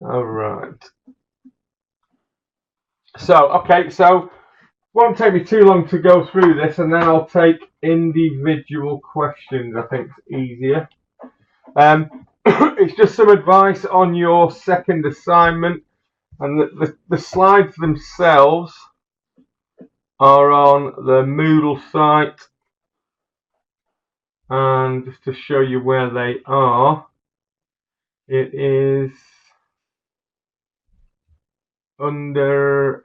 All right. So won't take me too long to go through this, and then I'll take individual questions. I think it's easier. It's just some advice on your second assignment, and the slides themselves are on the Moodle site, and just to show you where they are, it is under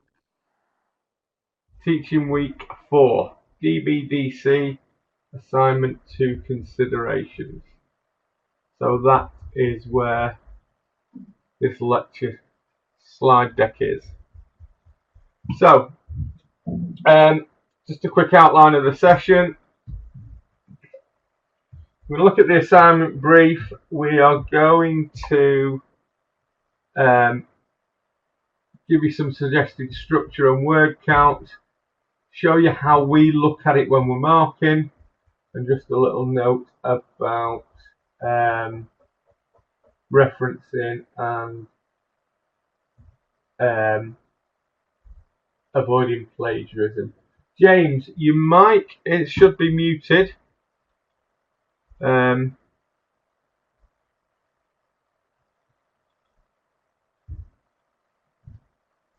Teaching Week 4, DBDC, Assignment 2 Considerations. So that is where this lecture slide deck is. So, just a quick outline of the session. We're going to look at the assignment brief. We are going to give you some suggested structure and word count, show you how we look at it when we're marking, and just a little note about referencing and avoiding plagiarism. James, your mic, it should be muted.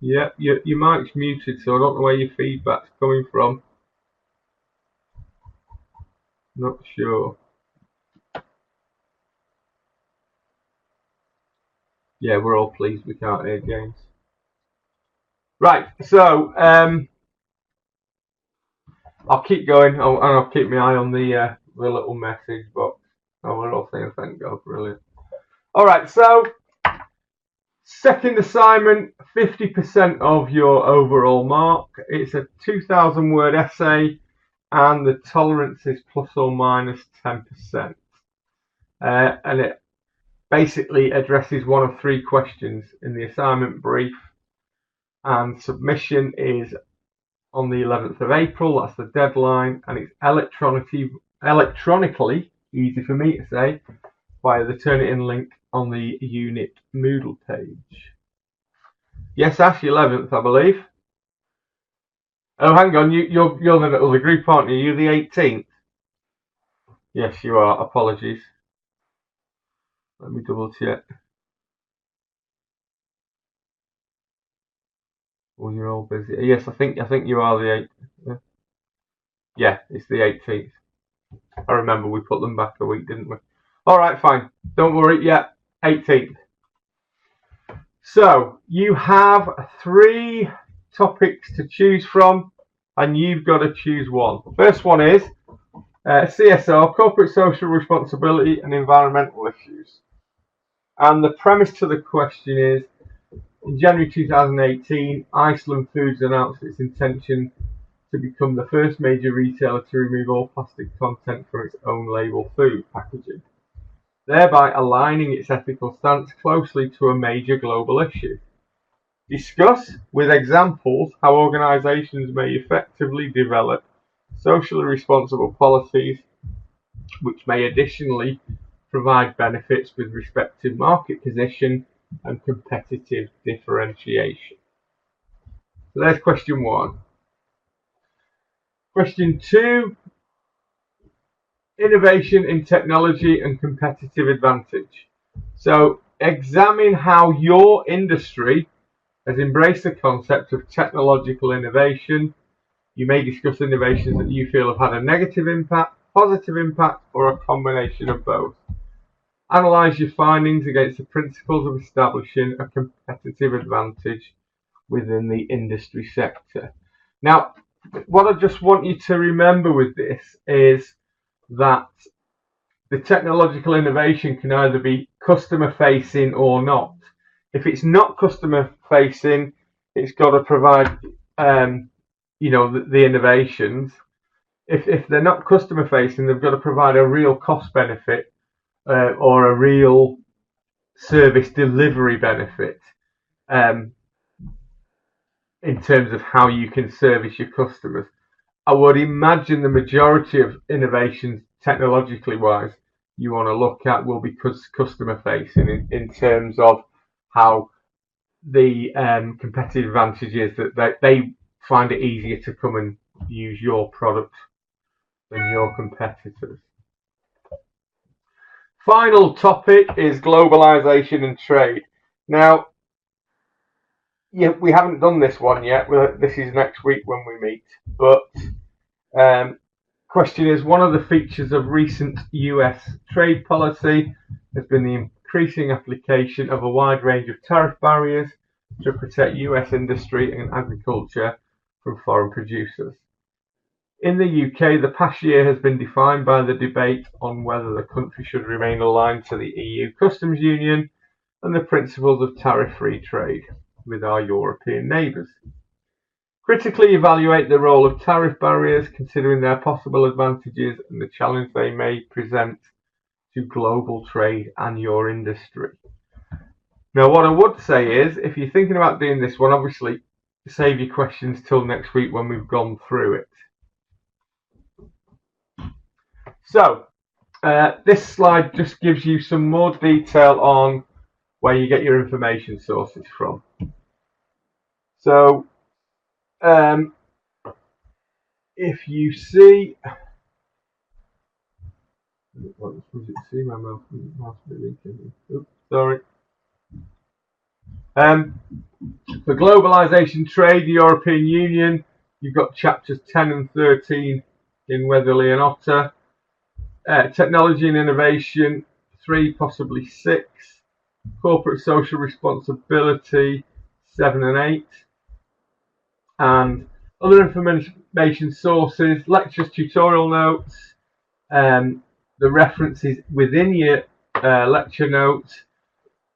Yeah, your mic's muted, so I don't know where your feedback's coming from. Not sure. Yeah, we're all pleased we can't hear James. Right, so I'll keep going, and I'll keep my eye on the little message box. Oh, we're all saying thank God, brilliant. All right, so second assignment, 50% of your overall mark. It's a 2,000 word essay, and the tolerance is plus or minus 10%. And it basically addresses one of three questions in the assignment brief, and submission is on the 11th of April. That's the deadline, and it's electronically, easy for me to say, via the Turnitin link on the unit Moodle page. Yes, Ash, 11th, I believe. Oh, hang on, you're the other group, aren't you? You're the 18th. Yes, you are. Apologies. Let me double check. Oh, you're all busy. Yes, I think you are the 8th. Yeah, it's the 18th. I remember we put them back a week, didn't we? All right, fine. Don't worry. Yeah, 18th. So you have 3 topics to choose from, and you've got to choose one. The first one is CSR, corporate social responsibility and environmental issues. And the premise to the question is, in January 2018, Iceland Foods announced its intention to become the first major retailer to remove all plastic content from its own label food packaging, thereby aligning its ethical stance closely to a major global issue. Discuss with examples how organisations may effectively develop socially responsible policies which may additionally provide benefits with respect to market position and competitive differentiation. So there's question 1. Question 2, innovation in technology and competitive advantage. So examine how your industry has embraced the concept of technological innovation. You may discuss innovations that you feel have had a negative impact, positive impact, or a combination of both. Analyse your findings against the principles of establishing a competitive advantage within the industry sector. Now, what I just want you to remember with this is that the technological innovation can either be customer facing or not. If it's not customer facing, it's got to provide the innovations. If they're not customer facing, they've got to provide a real cost benefit or a real service delivery benefit in terms of how you can service your customers. I would imagine the majority of innovations, technologically wise, you want to look at will be customer facing in terms of how the competitive advantage is that they find it easier to come and use your product than your competitors. Final topic is globalization and trade. Now, we haven't done this one yet. This is next week when we meet. But question is, one of the features of recent US trade policy has been the increasing application of a wide range of tariff barriers to protect US industry and agriculture from foreign producers. In the UK, the past year has been defined by the debate on whether the country should remain aligned to the EU customs union and the principles of tariff-free trade with our European neighbours. Critically evaluate the role of tariff barriers, considering their possible advantages and the challenge they may present to global trade and your industry. Now, what I would say is, if you're thinking about doing this one, obviously save your questions till next week when we've gone through it. So, this slide just gives you some more detail on where you get your information sources from. So, if you see, oops, sorry. For globalization, trade, the European Union, you've got chapters 10 and 13 in Weatherly and Otter. Technology and innovation, 3, possibly 6. Corporate social responsibility, 7 and 8. And other information sources, lectures, tutorial notes, the references within your lecture notes,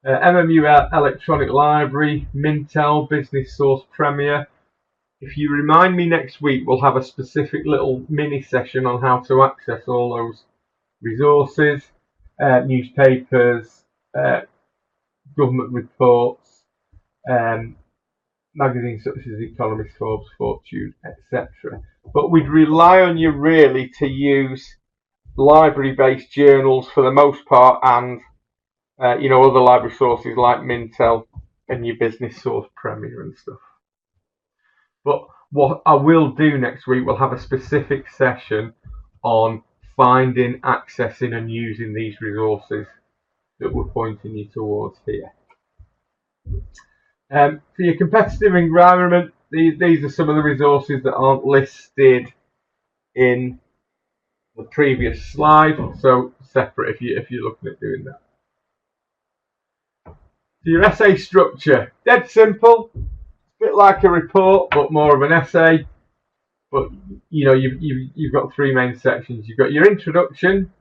MMU Electronic Library, Mintel, Business Source Premier. If you remind me next week, we'll have a specific little mini session on how to access all those resources, newspapers, government reports, magazines such as Economist, Forbes, Fortune, etc. But we'd rely on you really to use library-based journals for the most part, and other library sources like Mintel and your Business Source Premier and stuff. But what I will do next week, we'll have a specific session on finding, accessing and using these resources that we're pointing you towards here. For your competitive environment, these are some of the resources that aren't listed in the previous slide, so separate if you're looking at doing that. So your essay structure, dead simple, a bit like a report but more of an essay. But you've got 3 main sections. You've got your introduction,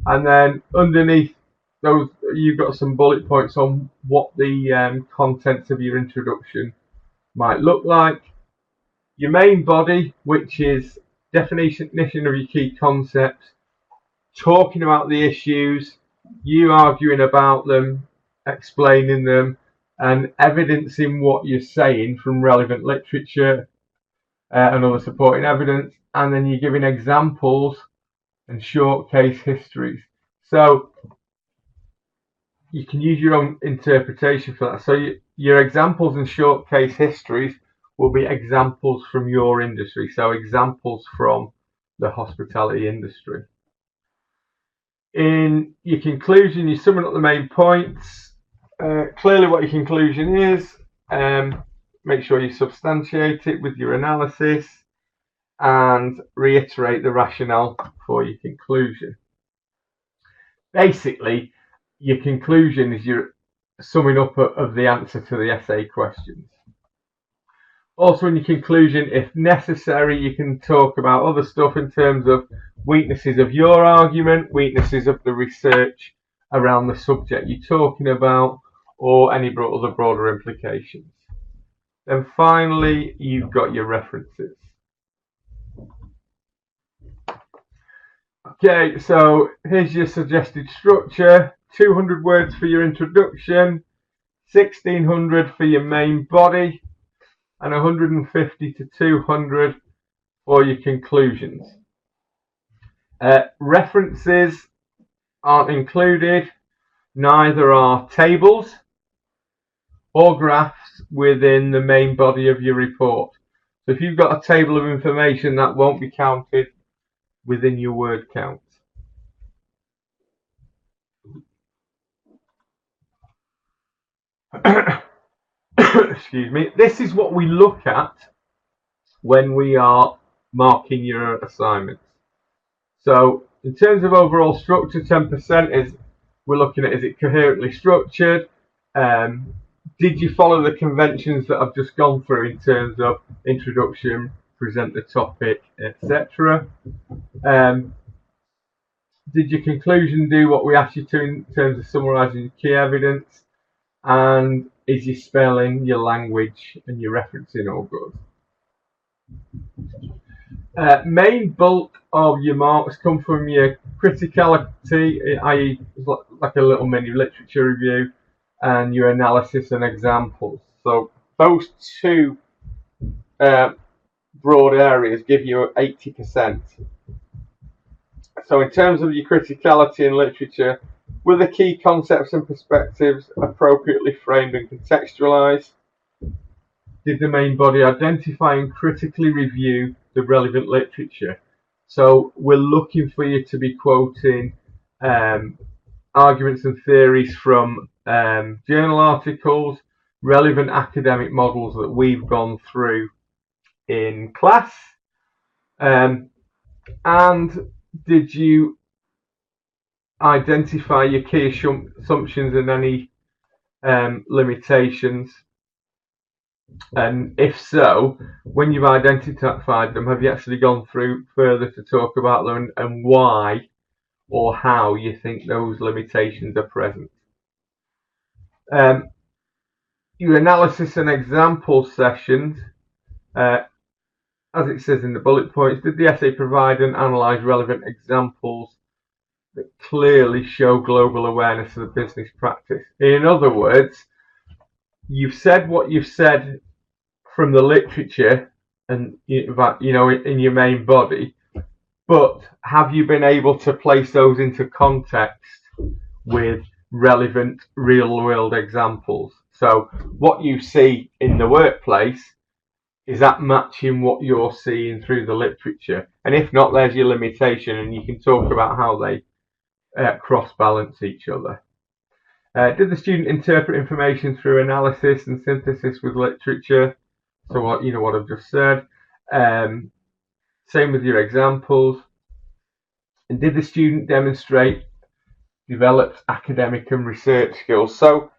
and then underneath those you've got some bullet points on what the contents of your introduction might look like. Your main body, which is definition of your key concepts, talking about the issues, you arguing about them, explaining them, and evidencing what you're saying from relevant literature and other supporting evidence, and then you're giving examples and short case histories. So you can use your own interpretation for that. So your examples and short case histories will be examples from your industry, so examples from the hospitality industry. In your conclusion, you're summing up the main points, clearly what your conclusion is, make sure you substantiate it with your analysis and reiterate the rationale for your conclusion. Basically, your conclusion is your summing up of the answer to the essay questions. Also, in your conclusion, if necessary, you can talk about other stuff in terms of weaknesses of your argument, weaknesses of the research around the subject you're talking about, or any other broader implications. Then finally, you've got your references. Okay, so here's your suggested structure. 200 words for your introduction, 1600 for your main body, and 150 to 200 for your conclusions. References aren't included, neither are tables. or graphs within the main body of your report. So if you've got a table of information, that won't be counted within your word count. Excuse me. This is what we look at when we are marking your assignments. So in terms of overall structure, 10% is we're looking at, is it coherently structured? Did you follow the conventions that I've just gone through in terms of introduction, present the topic, etc.? Did your conclusion do what we asked you to in terms of summarising key evidence? And is your spelling, your language, and your referencing all good? Main bulk of your marks come from your criticality, i.e. like a little mini literature review, and your analysis and examples. So those two broad areas give you 80%. So in terms of your criticality and literature, were the key concepts and perspectives appropriately framed and contextualised? Did the main body identify and critically review the relevant literature? So we're looking for you to be quoting arguments and theories from journal articles, relevant academic models that we've gone through in class. And did you identify your key assumptions and any limitations? And if so, when you've identified them, have you actually gone through further to talk about them and why or how you think those limitations are present? Your analysis and example sessions, as it says in the bullet points, did the essay provide and analyse relevant examples that clearly show global awareness of the business practice? In other words, you've said what you've said from the literature and in your main body, but have you been able to place those into context with relevant real-world examples? So what you see in the workplace, is that matching what you're seeing through the literature? And if not, there's your limitation, and you can talk about how they cross-balance each other. Did the student interpret information through analysis and synthesis with literature? So what I've just said. Same with your examples. And did the student demonstrate developed academic and research skills? So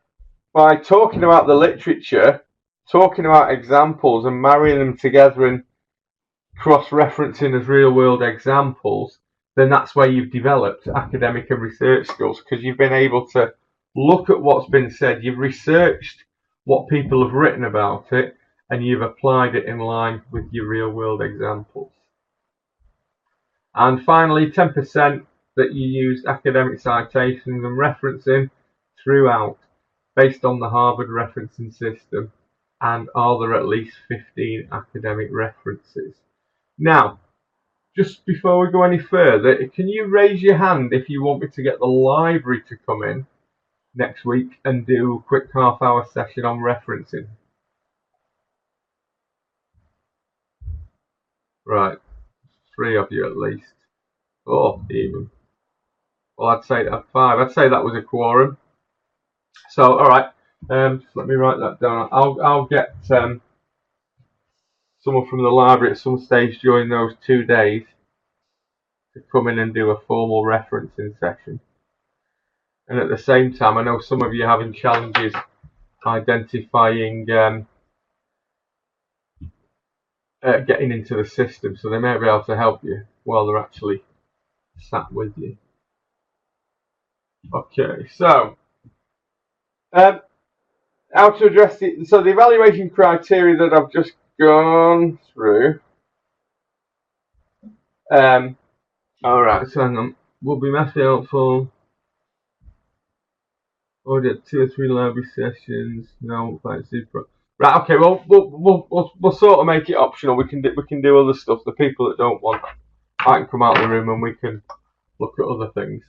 by talking about the literature, talking about examples and marrying them together and cross-referencing as real-world examples, then that's where you've developed academic and research skills, because you've been able to look at what's been said, you've researched what people have written about it, and you've applied it in line with your real-world examples. And finally, 10% that you use academic citations and referencing throughout, based on the Harvard referencing system, and are there at least 15 academic references? Now, just before we go any further, can you raise your hand if you want me to get the library to come in next week and do a quick half-hour session on referencing? Right, 3 of you at least. 4 even. Well, I'd say that 5. I'd say that was a quorum. So, all right. Just let me write that down. I'll get someone from the library at some stage during those 2 days to come in and do a formal referencing session. And at the same time, I know some of you are having challenges identifying getting into the system, so they may be able to help you while they're actually sat with you. Okay, so how to address the evaluation criteria that I've just gone through. All right, so hang on. Will be massively helpful. Already had 2 or 3 library sessions. No, quite super. Right, okay. Well, we'll sort of make it optional. We can do other stuff. The people that don't want, I can come out of the room and we can look at other things.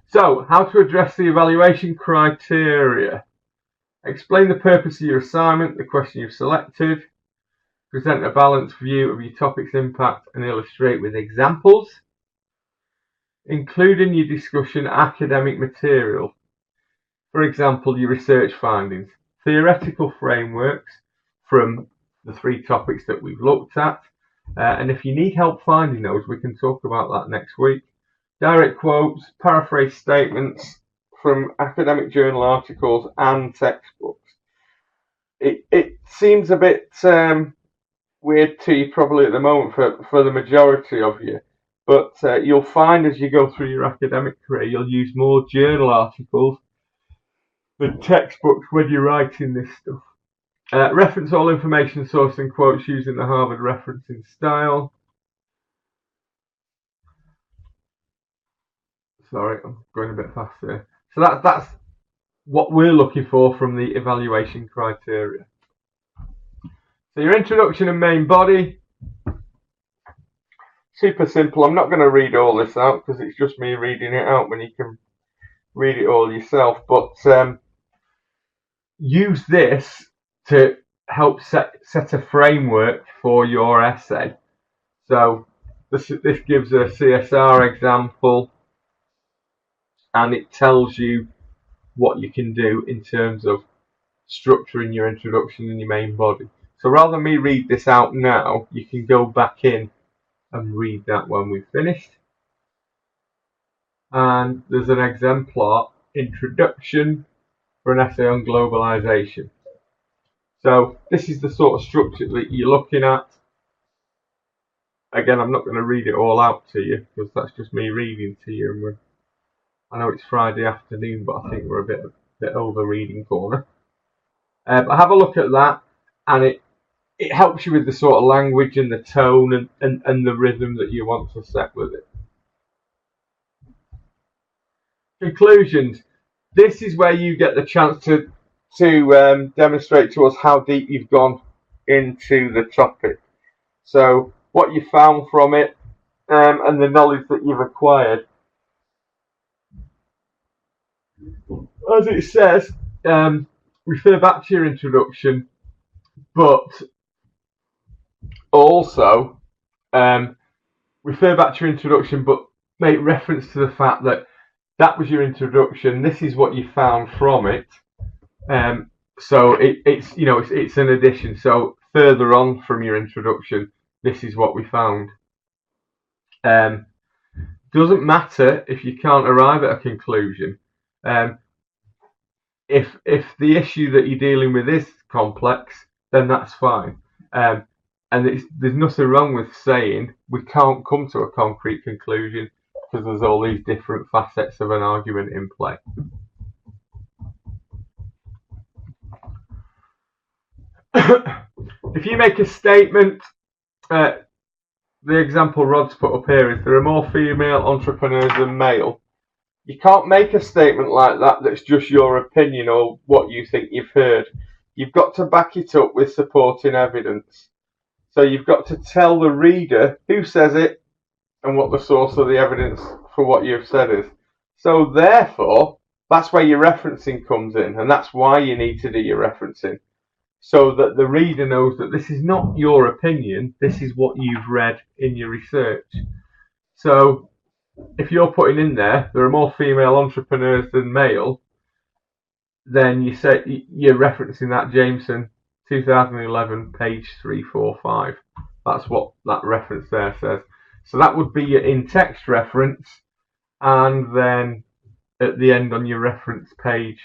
So, how to address the evaluation criteria? Explain the purpose of your assignment, the question you've selected. Present a balanced view of your topic's impact and illustrate with examples. Include in your discussion academic material. For example, your research findings, theoretical frameworks from the 3 topics that we've looked at. And if you need help finding those, we can talk about that next week. Direct quotes, paraphrase statements from academic journal articles and textbooks. It seems a bit weird to you probably at the moment for the majority of you, but you'll find as you go through your academic career, you'll use more journal articles than textbooks when you're writing this stuff. Reference all information sourced and quotes using the Harvard referencing style. Sorry, I'm going a bit fast here. So that's what we're looking for from the evaluation criteria. So your introduction and main body, super simple. I'm not going to read all this out because it's just me reading it out when you can read it all yourself. But use this to help set a framework for your essay. So this gives a CSR example, and it tells you what you can do in terms of structuring your introduction and your main body. So rather than me read this out now, you can go back in and read that when we've finished. And there's an exemplar, introduction for an essay on globalization. So this is the sort of structure that you're looking at. Again, I'm not going to read it all out to you because that's just me reading to you. And I know it's Friday afternoon, but I think we're a bit over reading corner. But have a look at that, and it helps you with the sort of language and the tone and the rhythm that you want to set with it. Conclusions. This is where you get the chance to demonstrate to us how deep you've gone into the topic. So what you found from it and the knowledge that you've acquired. As it says, refer back to your introduction, but also refer back to your introduction, but make reference to the fact that that was your introduction. This is what you found from it. So it's an addition. So further on from your introduction, this is what we found. Doesn't matter if you can't arrive at a conclusion. If the issue that you're dealing with is complex, then that's fine. And there's nothing wrong with saying we can't come to a concrete conclusion because there's all these different facets of an argument in play. If you make a statement, the example Rod's put up here is there are more female entrepreneurs than male. You can't make a statement like that that's just your opinion or what you think you've heard. You've got to back it up with supporting evidence. So you've got to tell the reader who says it and what the source of the evidence for what you've said is. So therefore, that's where your referencing comes in, and that's why you need to do your referencing. So that the reader knows that this is not your opinion, this is what you've read in your research. So if you're putting in there are more female entrepreneurs than male, then you're referencing that Jameson 2011 page 345. That's what that reference there says. So that would be your in-text reference, and then at the end on your reference page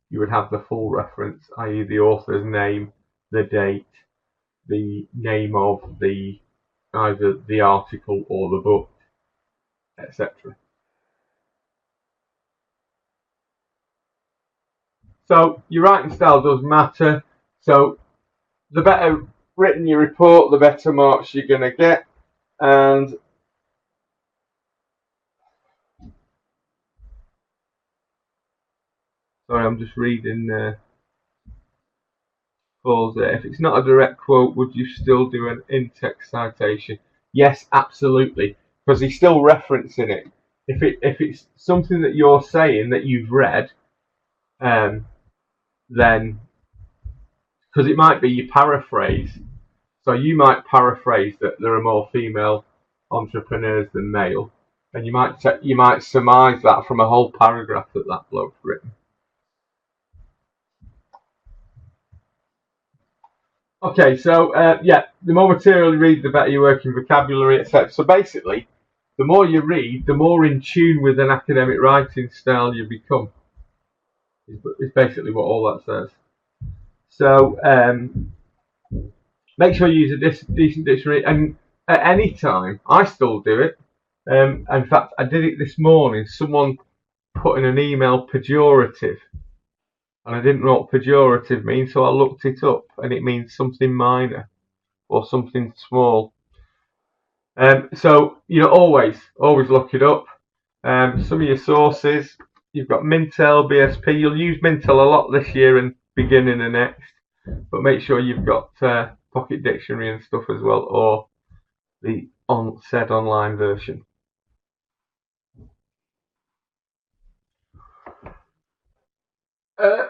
you would have the full reference, i.e. the author's name, the date, the name of either the article or the book, etc. So your writing style does matter. So the better written your report, the better marks you're going to get. And sorry, I'm just reading Paul's there. If it's not a direct quote, would you still do an in-text citation? Yes, absolutely, because he's still referencing it. If it's something that you're saying that you've read, then, because it might be you paraphrase, so you might paraphrase that there are more female entrepreneurs than male, and you might surmise that from a whole paragraph that bloke's written. Okay, so yeah, the more material you read, the better your working vocabulary, etc. So basically, the more you read, the more in tune with an academic writing style you become. Is basically what all that says. So make sure you use a decent dictionary, and at any time, I still do it. In fact, I did it this morning. Someone put in an email pejorative, and I didn't know what pejorative means, so I looked it up, and it means something minor or something small. So always look it up. Some of your sources, you've got Mintel, BSP. You'll use Mintel a lot this year and beginning of next, but make sure you've got Pocket Dictionary and stuff as well, or the said online version.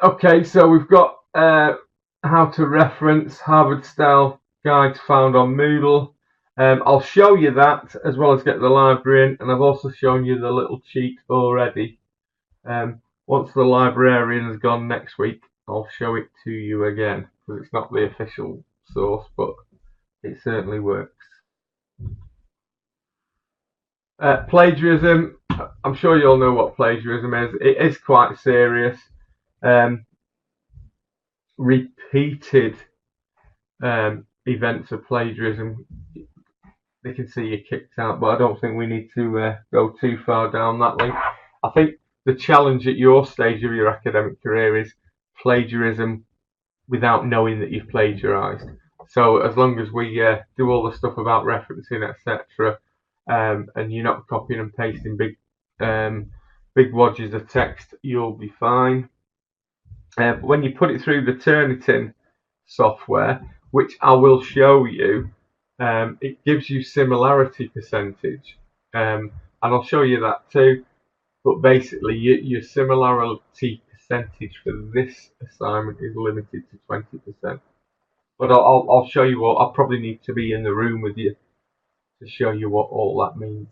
Okay, so we've got how to reference Harvard style guides found on Moodle. I'll show you that as well as get the library in, and I've also shown you the little cheat already. Once the librarian has gone next week, I'll show it to you again, because it's not the official source, but it certainly works. Plagiarism, I'm sure you all know what plagiarism is. It is quite serious. Repeated events of plagiarism, they can see you kicked out, but I don't think we need to go too far down that link. I think the challenge at your stage of your academic career is plagiarism without knowing that you've plagiarized. So as long as we do all the stuff about referencing, etc., and you're not copying and pasting big wadges of text, you'll be fine. But when you put it through the Turnitin software, which I will show you, it gives you similarity percentage, and I'll show you that too. But basically, your similarity percentage for this assignment is limited to 20%. But I'll show you what. I'll probably need to be in the room with you to show you what all that means.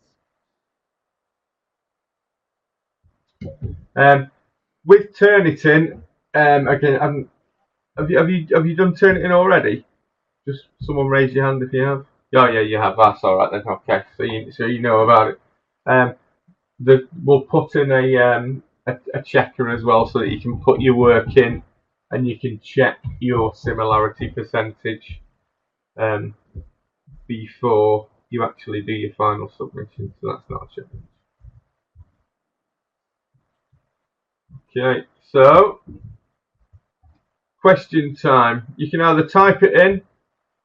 With Turnitin, again, have you done Turnitin already? Just someone raise your hand if you have. Oh yeah, you have. That's all right then. Okay, so you know about it. We'll put in a checker as well, so that you can put your work in and you can check your similarity percentage before you actually do your final submission. So that's not a challenge. Okay, so question time. You can either type it in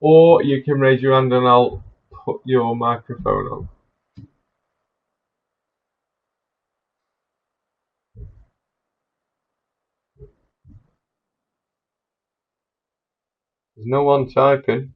or you can raise your hand and I'll put your microphone on. There's no one typing.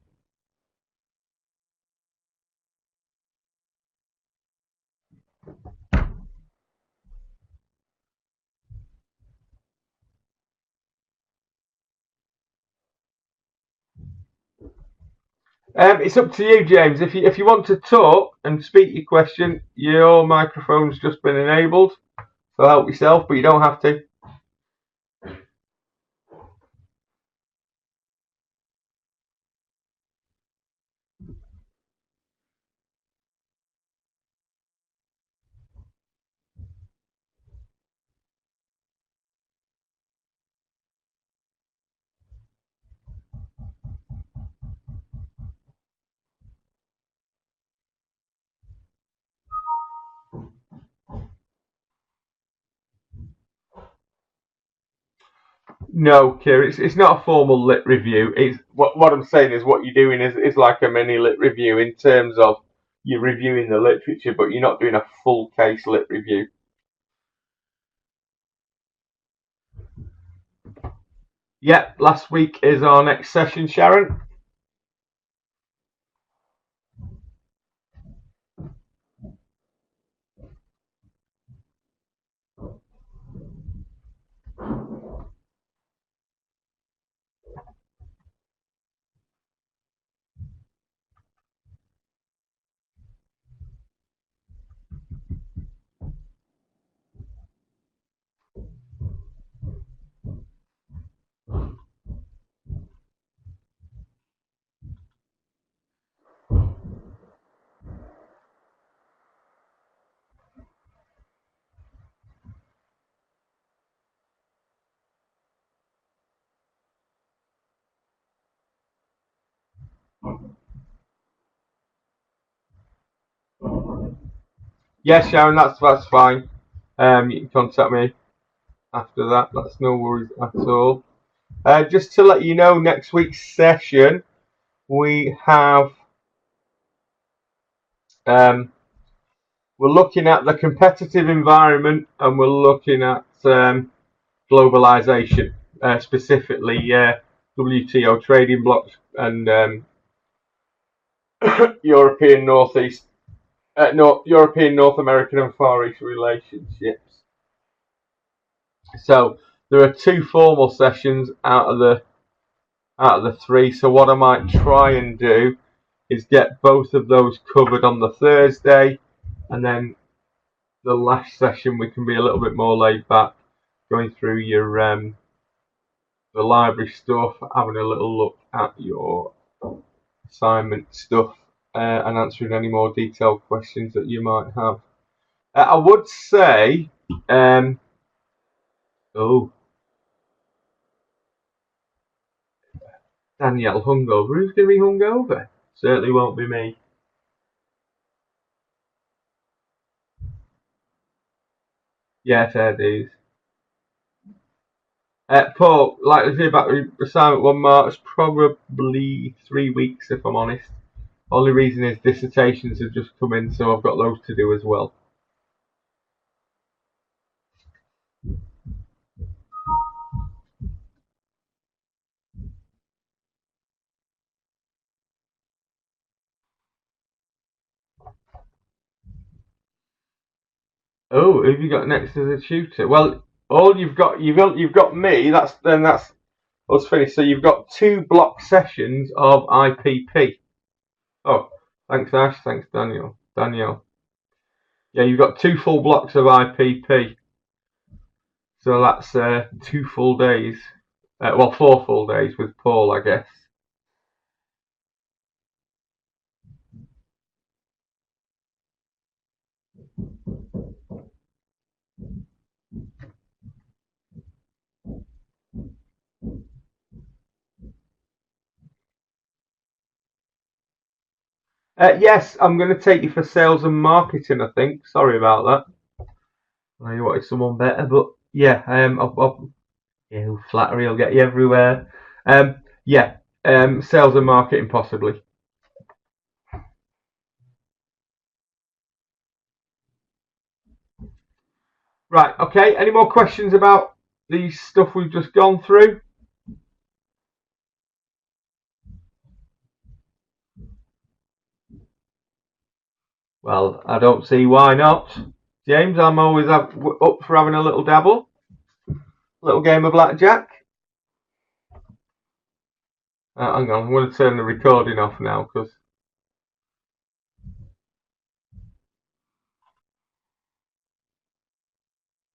It's up to you, James. If you want to talk and speak your question, your microphone's just been enabled. So help yourself, but you don't have to. No, Kira, it's not a formal lit review. It's what I'm saying is what you're doing is like a mini lit review in terms of you're reviewing the literature, but you're not doing a full case lit review. Yeah, last week is our next session, Sharon. Yes, Sharon, that's fine. You can contact me after that. That's no worries at all. Just to let you know, next week's session we have we're looking at the competitive environment and we're looking at globalization, specifically WTO trading blocks and European Northeast, European North American and Far East relationships. So there are two formal sessions out of the three. So what I might try and do is get both of those covered on the Thursday, and then the last session we can be a little bit more laid back, going through your the library stuff, having a little look at your assignment stuff, and answering any more detailed questions that you might have. I would say, oh, Danielle hungover. Who's going to be hungover? Certainly won't be me. Yeah, fair dues. Paul, likely to hear back assignment 1 March, probably 3 weeks if I'm honest. Only reason is dissertations have just come in, so I've got those to do as well. Oh, who have you got next as a tutor? Well, all you've got me. That's us finished. So you've got 2 block sessions of IPP. Oh, thanks Ash. Thanks Daniel. Yeah, you've got 2 full blocks of IPP. So that's 2 full days. Well, 4 full days with Paul, I guess. Yes, I'm going to take you for sales and marketing. I think. Sorry about that. I know you wanted someone better, but yeah, yeah, flattery will get you everywhere. Yeah, sales and marketing possibly. Right. Okay. Any more questions about the stuff we've just gone through? Well, I don't see why not. James, I'm always up for having a little dabble, little game of blackjack. Hang on, I'm going to turn the recording off now because